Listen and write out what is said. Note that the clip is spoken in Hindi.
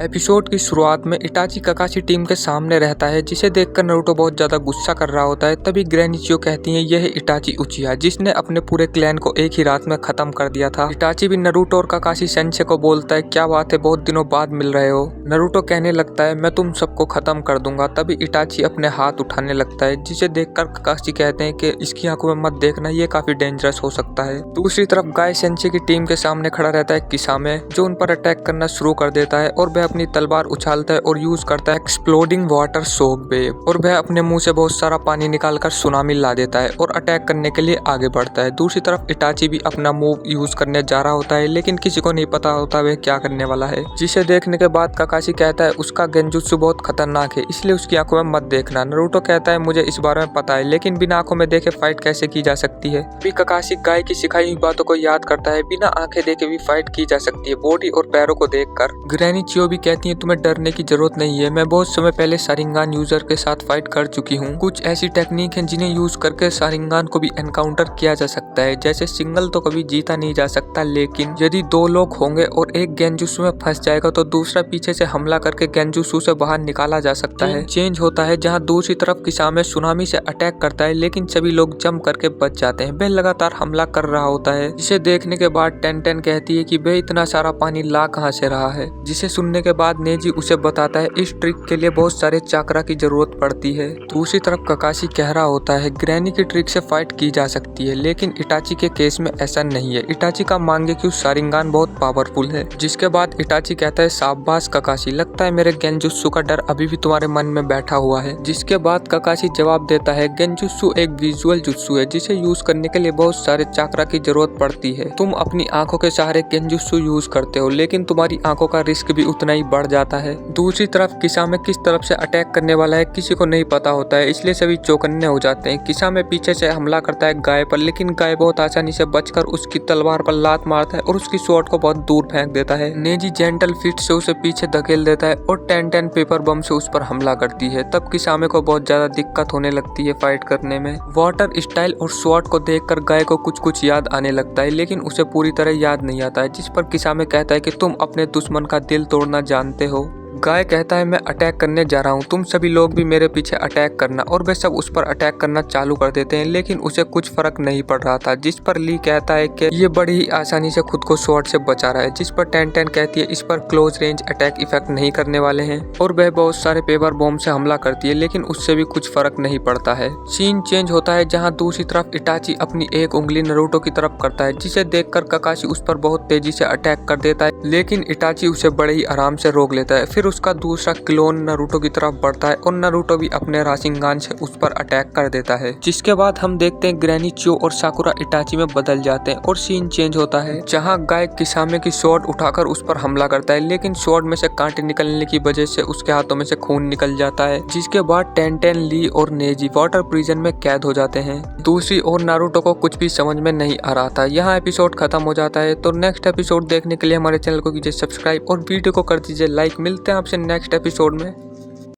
एपिसोड की शुरुआत में इटाची ककाशी टीम के सामने रहता है, जिसे देखकर नारुतो बहुत ज्यादा गुस्सा कर रहा होता है। तभी ग्रैनी चियो कहती है, यह इटाची उचिहा जिसने अपने पूरे क्लैन को एक ही रात में खत्म कर दिया था। इटाची भी नारुतो और ककाशी सेंसे को बोलता है, क्या बात है, बहुत दिनों बाद मिल रहे हो। नारुतो कहने लगता है, मैं तुम सबको खत्म कर दूंगा। तभी इटाची अपने हाथ उठाने लगता है, जिसे देखकर ककाशी कहते हैं कि इसकी आंखों में मत देखना, ये काफी डेंजरस हो सकता है। दूसरी तरफ गाय सेंसे की टीम के सामने खड़ा रहता है किसामे, जो उन पर अटैक करना शुरू कर देता है और वह अपनी तलवार उछालता है और यूज करता है एक्सप्लोडिंग वाटर शॉक वेव, और वह अपने मुंह से बहुत सारा पानी निकालकर सुनामी ला देता है और अटैक करने के लिए आगे बढ़ता है। दूसरी तरफ इटाची भी अपना मूव यूज करने जा रहा होता है, लेकिन किसी को नहीं पता होता वह क्या करने वाला है। जिसे देखने के बाद ककाशी कहता है, उसका गेंजुत्सु बहुत खतरनाक है, इसलिए उसकी आंखों में मत देखना। नारुतो कहता है, मुझे इस बारे में पता है, लेकिन बिना आंखों में देखे फाइट कैसे की जा सकती है। अभी ककाशी गाय की सिखाई हुई बातों को याद करता है, बिना आंखें देखे भी फाइट की जा सकती है, बॉडी और पैरों को देखकर। ग्रैनी चियो भी कहती है, तुम्हें डरने की जरूरत नहीं है, मैं बहुत समय पहले शारिंगान यूजर के साथ फाइट कर चुकी हूँ। कुछ ऐसी टेक्निक है जिन्हें यूज करके शारिंगान को भी एनकाउंटर किया जा सकता है। जैसे सिंगल तो कभी जीता नहीं जा सकता, लेकिन यदि दो लोग होंगे और एक गेंजुत्सु में फंस जाएगा तो दूसरा पीछे से हमला करके गेंजुत्सु से बाहर निकाला जा सकता है। चेंज होता है, जहाँ दूसरी तरफ किसामे सुनामी से अटैक करता है, लेकिन सभी लोग जंप करके बच जाते हैं। वह लगातार हमला कर रहा होता है, जिसे देखने के बाद टेन कहती है कि वह इतना सारा पानी ला कहाँ से रहा है। जिसे सुनने के बाद नेजी उसे बताता है, इस ट्रिक के लिए बहुत सारे चाकरा की जरूरत पड़ती है। दूसरी तरफ ककाशी कह रहा होता है, ग्रैनी की ट्रिक से फाइट की जा सकती है, लेकिन इटाची के केस में ऐसा नहीं है। इटाची का मांगेक्यू शारिंगान बहुत पावरफुल है। जिसके बाद इटाची कहता है, शाबाश ककाशी, लगता है मेरे गेंजुत्सु का डर अभी भी तुम्हारे मन में बैठा हुआ है। जिसके बाद ककाशी जवाब देता है, गेंजुत्सु एक विजुअल जुत्सु है, जिसे यूज करने के लिए बहुत सारे चाकरा की जरूरत पड़ती है। तुम अपनी आंखों के सहारे गेंजुत्सु यूज करते हो, लेकिन तुम्हारी आंखों का रिस्क भी उतना ही बढ़ जाता है। दूसरी तरफ किसामे किस तरफ से अटैक करने वाला है किसी को नहीं पता होता है, इसलिए सभी चौकन्ने हो जाते हैं। किसामे पीछे से हमला करता है गाय पर, लेकिन गाय बहुत आसानी से बचकर उसकी तलवार पर लात मारता है और उसकी स्वॉर्ड को बहुत दूर फेंक देता है। नेजी जेंटल फिट से उसे पीछे धकेल देता है और टेन पेपर बम से उस पर हमला करती है। तब किसामे को बहुत ज्यादा दिक्कत होने लगती है फाइट करने में। वाटर स्टाइल और स्वॉर्ड को देखकर गाय को कुछ याद आने लगता है, लेकिन उसे पूरी तरह याद नहीं आता है। जिस पर किसामे कहता है कि तुम अपने दुश्मन का दिल तोड़ना जानते हो। गाय कहता है, मैं अटैक करने जा रहा हूँ, तुम सभी लोग भी मेरे पीछे अटैक करना, और वे सब उस पर अटैक करना चालू कर देते हैं, लेकिन उसे कुछ फर्क नहीं पड़ रहा था। जिस पर ली कहता है कि ये बड़ी ही आसानी से खुद को स्वॉर्ड से बचा रहा है। जिस पर टेन कहती है, इस पर क्लोज रेंज अटैक इफेक्ट नहीं करने वाले हैं, और वह बहुत सारे पेपर बॉम्ब से हमला करती है, लेकिन उससे भी कुछ फर्क नहीं पड़ता है। सीन चेंज होता है, जहाँ दूसरी तरफ इटाची अपनी एक उंगली नारुतो की तरफ करता है, जिसे देखकर ककाशी उस पर बहुत तेजी से अटैक कर देता है, लेकिन इटाची उसे बड़े ही आराम से रोक लेता है। फिर उसका दूसरा क्लोन नारुतो की तरफ बढ़ता है और नारुतो भी अपने राशिंगान से उस पर अटैक कर देता है। जिसके बाद हम देखते हैं ग्रैनी चियो और साकुरा इटाची में बदल जाते हैं और सीन चेंज होता है, जहां गाय किसामे की स्वॉर्ड उठाकर उस पर हमला करता है, लेकिन स्वॉर्ड में से कांटे निकलने की वजह से उसके हाथों में से खून निकल जाता है। जिसके बाद टेन ली और नेजी वाटर प्रिजन में कैद हो जाते हैं। दूसरी ओर नारुतो को कुछ भी समझ में नहीं आ रहा था। यहाँ एपिसोड खत्म हो जाता है। तो नेक्स्ट एपिसोड देखने के लिए हमारे चैनल को कीजिए सब्सक्राइब और वीडियो को कर दीजिए लाइक। मिलते हैं आपसे नेक्स्ट एपिसोड में।